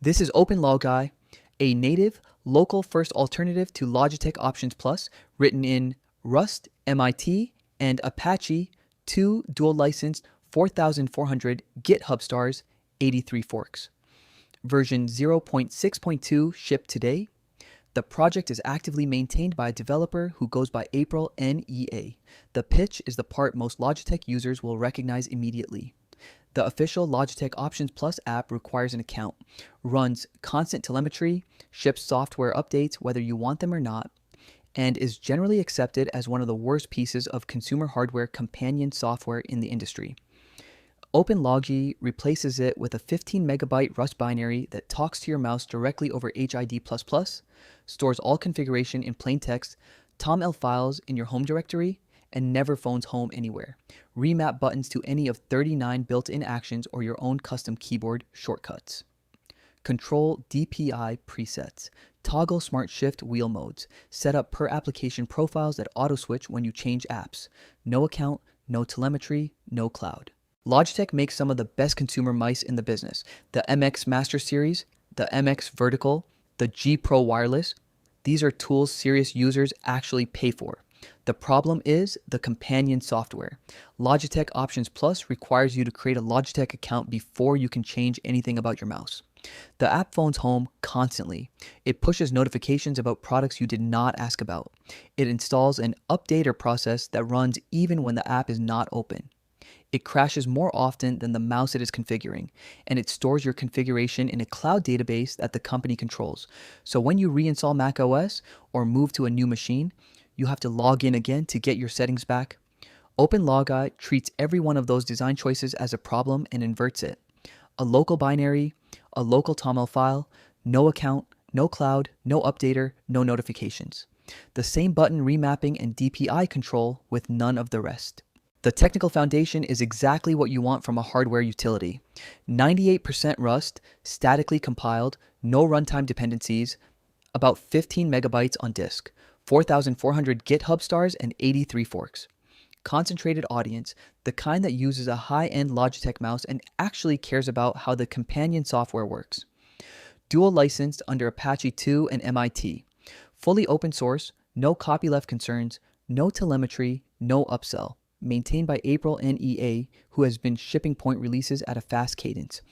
This is OpenLogi, a native, local-first alternative to Logitech Options Plus, written in Rust, MIT, and Apache, 2 dual-licensed 4,400 GitHub stars, 83 forks. Version 0.6.2 shipped today. The project is actively maintained by a developer who goes by AprilNEA. The pitch is the part most Logitech users will recognize immediately. The official Logitech Options Plus app requires an account, runs constant telemetry, ships software updates whether you want them or not, and is generally accepted as one of the worst pieces of consumer hardware companion software in the industry. OpenLogi replaces it with a 15 megabyte Rust binary that talks to your mouse directly over HID++, stores all configuration in plain text, TOML files in your home directory, and never phones home anywhere. Remap buttons to any of 39 built-in actions or your own custom keyboard shortcuts. Control DPI presets. Toggle SmartShift wheel modes. Set up per application profiles that auto-switch when you change apps. No account, no telemetry, no cloud. Logitech makes some of the best consumer mice in the business. The MX Master Series, the MX Vertical, the G Pro Wireless. These are tools serious users actually pay for. The problem is the companion software. Logitech Options Plus requires you to create a Logitech account before you can change anything about your mouse. The app phones home constantly. It pushes notifications about products you did not ask about. It installs an updater process that runs even when the app is not open. It crashes more often than the mouse it is configuring, and it stores your configuration in a cloud database that the company controls. So when you reinstall macOS or move to a new machine, you have to log in again to get your settings back. OpenLogi treats every one of those design choices as a problem and inverts it. A local binary, a local TOML file, no account, no cloud, no updater, no notifications. The same button remapping and DPI control with none of the rest. The technical foundation is exactly what you want from a hardware utility. 98% Rust, statically compiled, no runtime dependencies, about 15 megabytes on disk, 4,400 GitHub stars, and 83 forks. Concentrated audience, the kind that uses a high-end Logitech mouse and actually cares about how the companion software works. Dual licensed under Apache 2 and MIT. Fully open source, no copyleft concerns, no telemetry, no upsell. Maintained by AprilNEA, who has been shipping point releases at a fast cadence.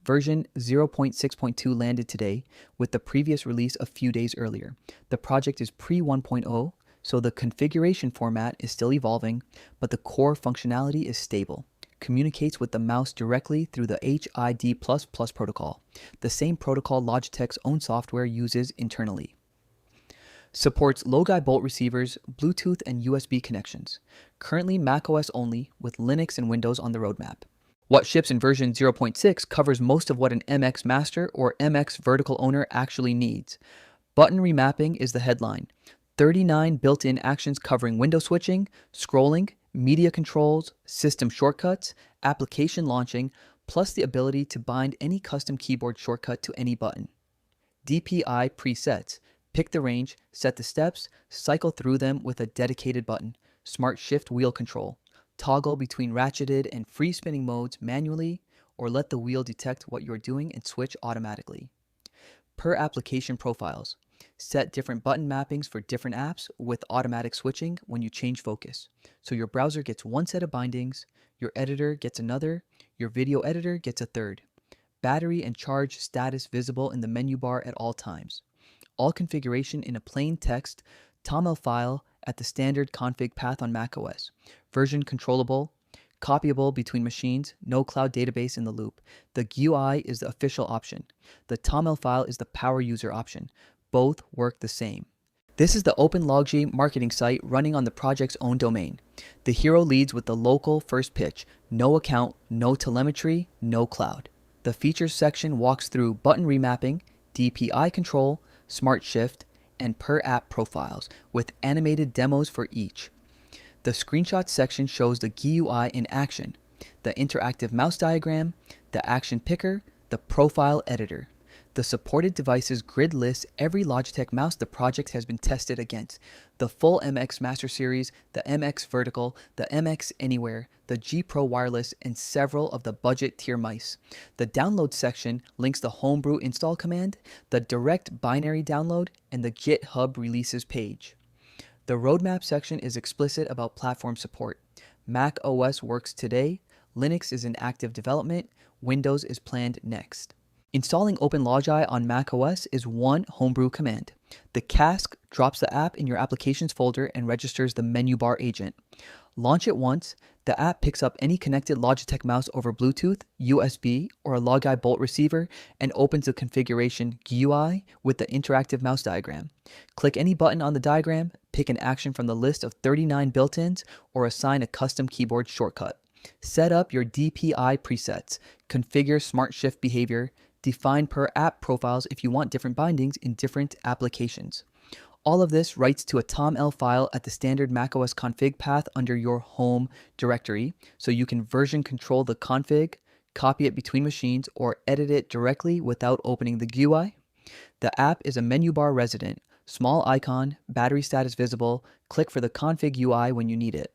Version 0.6.2 landed today, with the previous release a few days earlier. The project is pre-1.0, so the configuration format is still evolving, but the core functionality is stable. Communicates with the mouse directly through the HID++ protocol, the same protocol Logitech's own software uses internally. Supports Logi Bolt receivers, Bluetooth, and USB connections. Currently macOS-only with Linux and Windows on the roadmap. What ships in version 0.6 covers most of what an MX Master or MX Vertical owner actually needs. Button remapping is the headline. 39 built-in actions covering window switching, scrolling, media controls, system shortcuts, application launching, plus the ability to bind any custom keyboard shortcut to any button. DPI presets. Pick the range, set the steps, cycle through them with a dedicated button. SmartShift wheel control. Toggle between ratcheted and free spinning modes manually, or let the wheel detect what you're doing and switch automatically. Per application profiles. Set different button mappings for different apps with automatic switching when you change focus. So your browser gets one set of bindings, your editor gets another, your video editor gets a third. Battery and charge status visible in the menu bar at all times. All configuration in a plain text TOML file at the standard config path on macOS. Version controllable, copyable between machines, no cloud database in the loop. The GUI is the official option. The TOML file is the power user option. Both work the same. This is the OpenLogi marketing site running on the project's own domain. The hero leads with the local first pitch. No account, no telemetry, no cloud. The features section walks through button remapping, DPI control, SmartShift, and per app profiles with animated demos for each. The screenshots section shows the GUI in action, the interactive mouse diagram, the action picker, the profile editor. The supported devices grid lists every Logitech mouse the project has been tested against. The full MX Master Series, the MX Vertical, the MX Anywhere, the G Pro Wireless, and several of the budget tier mice. The download section links the Homebrew install command, the direct binary download, and the GitHub releases page. The roadmap section is explicit about platform support. Mac OS works today, Linux is in active development, Windows is planned next. Installing OpenLogi on macOS is one Homebrew command. The cask drops the app in your applications folder and registers the menu bar agent. Launch it once, the app picks up any connected Logitech mouse over Bluetooth, USB, or a Logi Bolt receiver and opens the configuration GUI with the interactive mouse diagram. Click any button on the diagram, pick an action from the list of 39 built-ins, or assign a custom keyboard shortcut. Set up your DPI presets, configure SmartShift behavior, define per app profiles if you want different bindings in different applications. All of this writes to a TOML file at the standard macOS config path under your home directory, so you can version control the config, copy it between machines, or edit it directly without opening the GUI. The app is a menu bar resident, small icon, battery status visible, click for the config UI when you need it.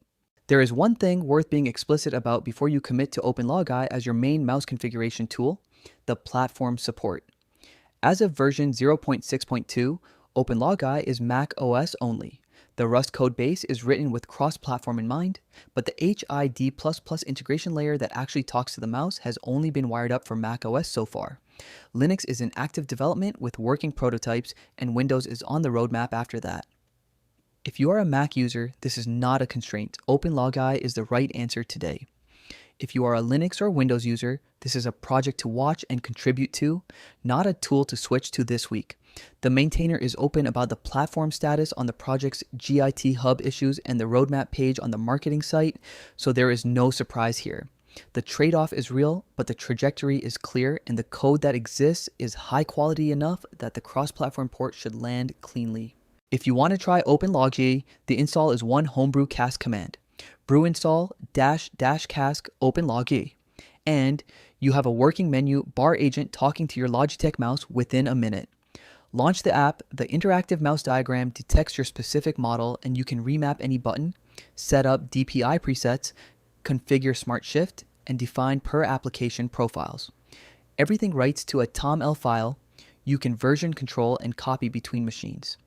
There is one thing worth being explicit about before you commit to OpenLogi as your main mouse configuration tool: the platform support. As of version 0.6.2, OpenLogi is Mac OS only. The Rust code base is written with cross-platform in mind, but the HID++ integration layer that actually talks to the mouse has only been wired up for Mac OS so far. Linux is in active development with working prototypes, and Windows is on the roadmap after that. If you are a Mac user, this is not a constraint. OpenLogi is the right answer today. If you are a Linux or Windows user, this is a project to watch and contribute to, not a tool to switch to this week. The maintainer is open about the platform status on the project's GIT hub issues and the roadmap page on the marketing site, so there is no surprise here. The trade-off is real, but the trajectory is clear, and the code that exists is high quality enough that the cross-platform port should land cleanly. If you want to try OpenLogi, the install is one Homebrew cask command. Brew install --cask OpenLogi, and you have a working menu bar agent talking to your Logitech mouse within a minute. Launch the app, the interactive mouse diagram detects your specific model, and you can remap any button, set up DPI presets, configure SmartShift, and define per application profiles. Everything writes to a TOML file. You can version control and copy between machines.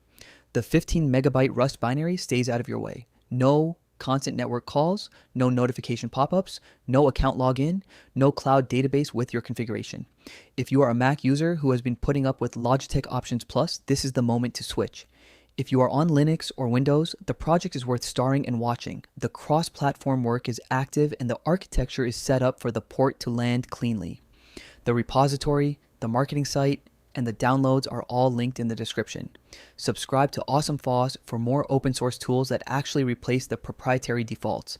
The 15 megabyte Rust binary stays out of your way. No constant network calls, no notification pop-ups, no account login, no cloud database with your configuration. If you are a Mac user who has been putting up with Logitech Options Plus, this is the moment to switch. If you are on Linux or Windows, the project is worth starring and watching. The cross-platform work is active and the architecture is set up for the port to land cleanly. The repository, the marketing site, and the downloads are all linked in the description. Subscribe to AwesomeFOSS for more open source tools that actually replace the proprietary defaults.